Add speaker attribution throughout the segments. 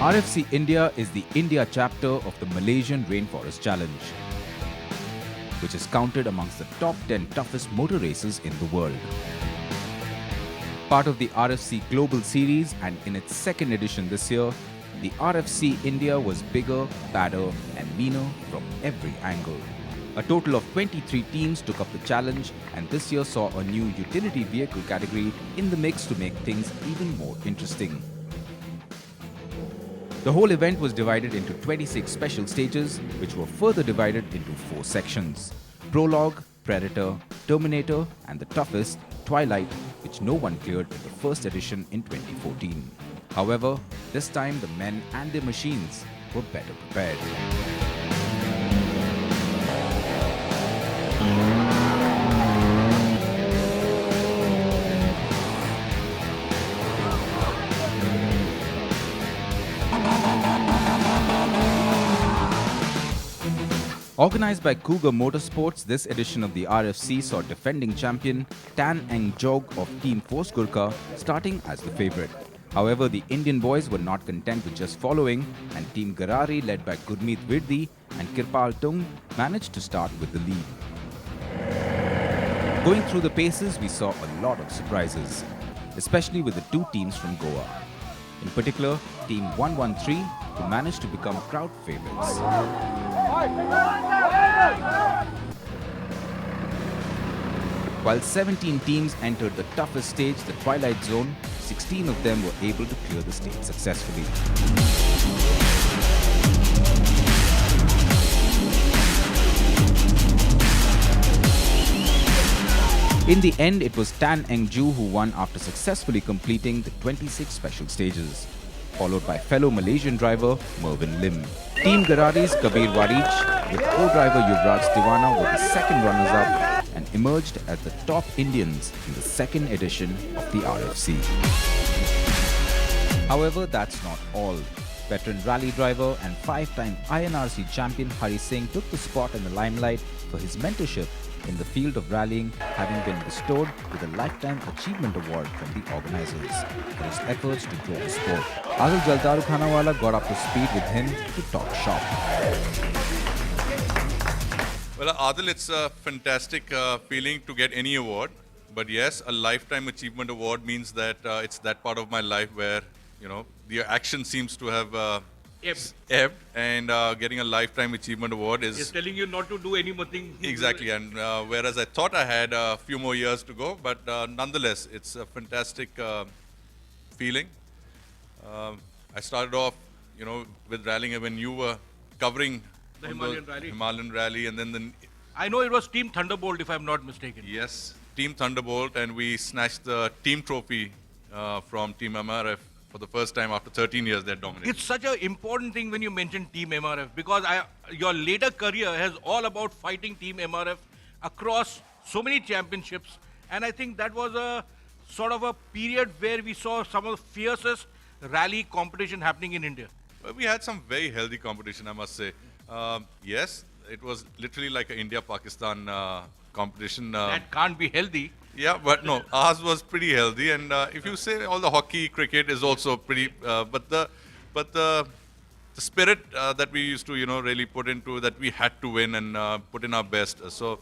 Speaker 1: RFC India is the India chapter of the Malaysian Rainforest Challenge, which is counted amongst the top 10 toughest motor races in the world. Part of the RFC Global Series, and in its second edition this year, the RFC India was bigger, badder and meaner from every angle. A total of 23 teams took up the challenge, and this year saw a new utility vehicle category in the mix to make things even more interesting. The whole event was divided into 26 special stages, which were further divided into 4 sections: Prologue, Predator, Terminator, and the toughest, Twilight, which no one cleared in the first edition in 2014. However, this time the men and their machines were better prepared. Organized by Cougar Motorsports, this edition of the RFC saw defending champion Tan Eng Jog of Team Force Gurkha starting as the favourite. However, the Indian boys were not content with just following, and Team Garari, led by Gurmeet Virdi and Kirpal Tung, managed to start with the lead. Going through the paces, we saw a lot of surprises, especially with the two teams from Goa. In particular, Team 113, who managed to become crowd favourites. While 17 teams entered the toughest stage, the Twilight Zone, 16 of them were able to clear the stage successfully. In the end, it was Tan Eng Ju who won after successfully completing the 26 special stages, followed by fellow Malaysian driver Mervyn Lim. Team Garari's Kabir Warich with co-driver Yuvraj Diwana were the second runners-up and emerged as the top Indians in the second edition of the RFC. However, that's not all. Veteran rally driver and 5-time INRC champion Hari Singh took the spot in the limelight for his mentorship in the field of rallying, having been bestowed with a Lifetime Achievement Award from the organizers for his efforts to grow the sport. Adil Jaldaru Khanawala got up to speed with him to talk shop.
Speaker 2: Well, Adil, it's a fantastic feeling to get any award. But yes, a Lifetime Achievement Award means that it's that part of my life where, you know, the action seems to have ebbed, and getting a Lifetime Achievement Award is...
Speaker 3: He's telling you not to do anything.
Speaker 2: Exactly, and whereas I thought I had a few more years to go, but nonetheless, it's a fantastic feeling. I started off, you know, with rallying when you were covering
Speaker 3: the Himalayan Rally.
Speaker 2: Himalayan Rally, and then
Speaker 3: I know it was Team Thunderbolt, if I'm not mistaken.
Speaker 2: yes, Team Thunderbolt, and we snatched the team trophy from Team MRF for the first time after 13 years. They're dominating.
Speaker 3: It's such an important thing when you mention Team MRF, because your later career has all about fighting Team MRF across so many championships, and I think that was a sort of a period where we saw some of the fiercest rally competition happening in India.
Speaker 2: Well, we had some very healthy competition, I must say. Yes, it was literally like an India-Pakistan competition.
Speaker 3: That can't be healthy.
Speaker 2: Yeah, but no, ours was pretty healthy. And if you say all the hockey, cricket is also pretty, but the spirit that we used to, you know, really put into that we had to win and put in our best. So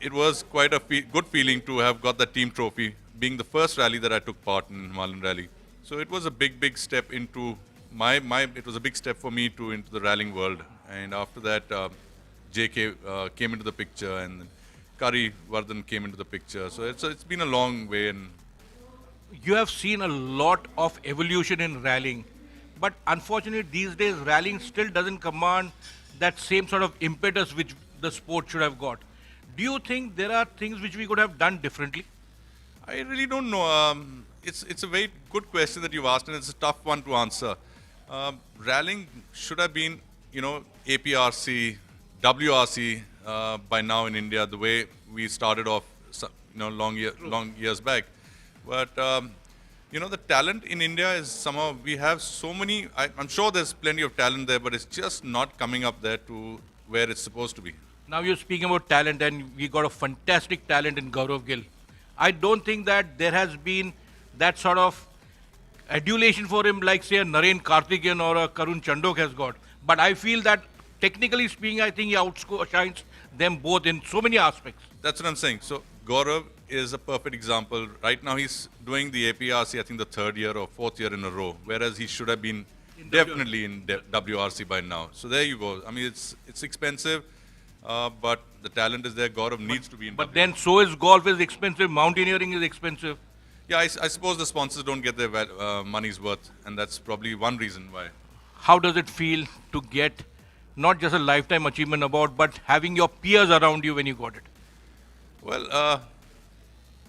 Speaker 2: it was quite a good feeling to have got the team trophy, being the first rally that I took part in, Himalayan Rally. So it was a big step into it was a big step for me into the rallying world. And after that, JK came into the picture, and Kari Vardhan came into the picture. So it's been a long way. And
Speaker 3: You have seen a lot of evolution in rallying, but unfortunately these days rallying still doesn't command that same sort of impetus which the sport should have got. Do you think there are things which we could have done differently?
Speaker 2: I really don't know. It's a very good question that you've asked, and it's a tough one to answer. Rallying should have been, you know, APRC, WRC by now in India, the way we started off, you know, long years back. But you know, the talent in India is somehow, we have so many. I'm sure there's plenty of talent there, but it's just not coming up there to where it's supposed to be.
Speaker 3: Now you're speaking about talent, and we got a fantastic talent in Gaurav Gill. I don't think that there has been that sort of adulation for him like, say, a Naren Karthikeyan or a Karun Chandok has got. But I feel that, technically speaking, I think he outshines them both in so many aspects.
Speaker 2: That's what I'm saying. So Gaurav is a perfect example. Right now he's doing the APRC, I think the third year or fourth year in a row, whereas he should have been definitely in WRC by now. So there you go. I mean, it's expensive, but the talent is there. Gaurav needs to be in
Speaker 3: But
Speaker 2: WRC.
Speaker 3: then so is golf is expensive, mountaineering is expensive.
Speaker 2: Yeah, I suppose the sponsors don't get their money's worth, and that's probably one reason why.
Speaker 3: How does it feel to get not just a lifetime achievement award, but having your peers around you when you got it?
Speaker 2: Well,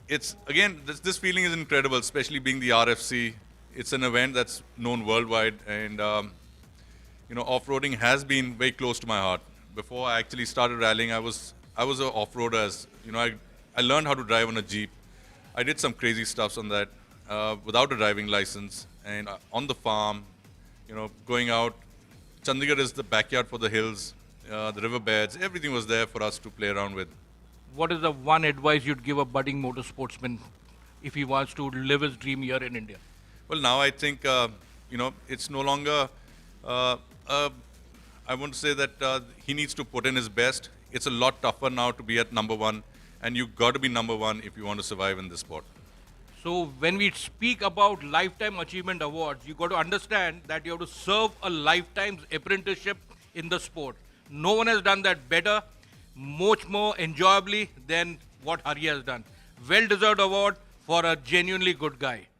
Speaker 2: it's again this feeling is incredible, especially being the RFC. It's an event that's known worldwide, and off-roading has been very close to my heart. Before I actually started rallying, I was an off-roader. I learned how to drive on a Jeep. I did some crazy stuffs on that without a driving license, and on the farm, going out. Chandigarh is the backyard for the hills, the riverbeds. Everything was there for us to play around with.
Speaker 3: What is the one advice you'd give a budding motorsportsman if he wants to live his dream here in India?
Speaker 2: Well, now I think it's no longer. I won't say that he needs to put in his best. It's a lot tougher now to be at number one, and you've got to be number one if you want to survive in this sport.
Speaker 3: So when we speak about lifetime achievement awards, you got to understand that you have to serve a lifetime's apprenticeship in the sport. No one has done that better, much more enjoyably than what Hari has done. Well-deserved award for a genuinely good guy.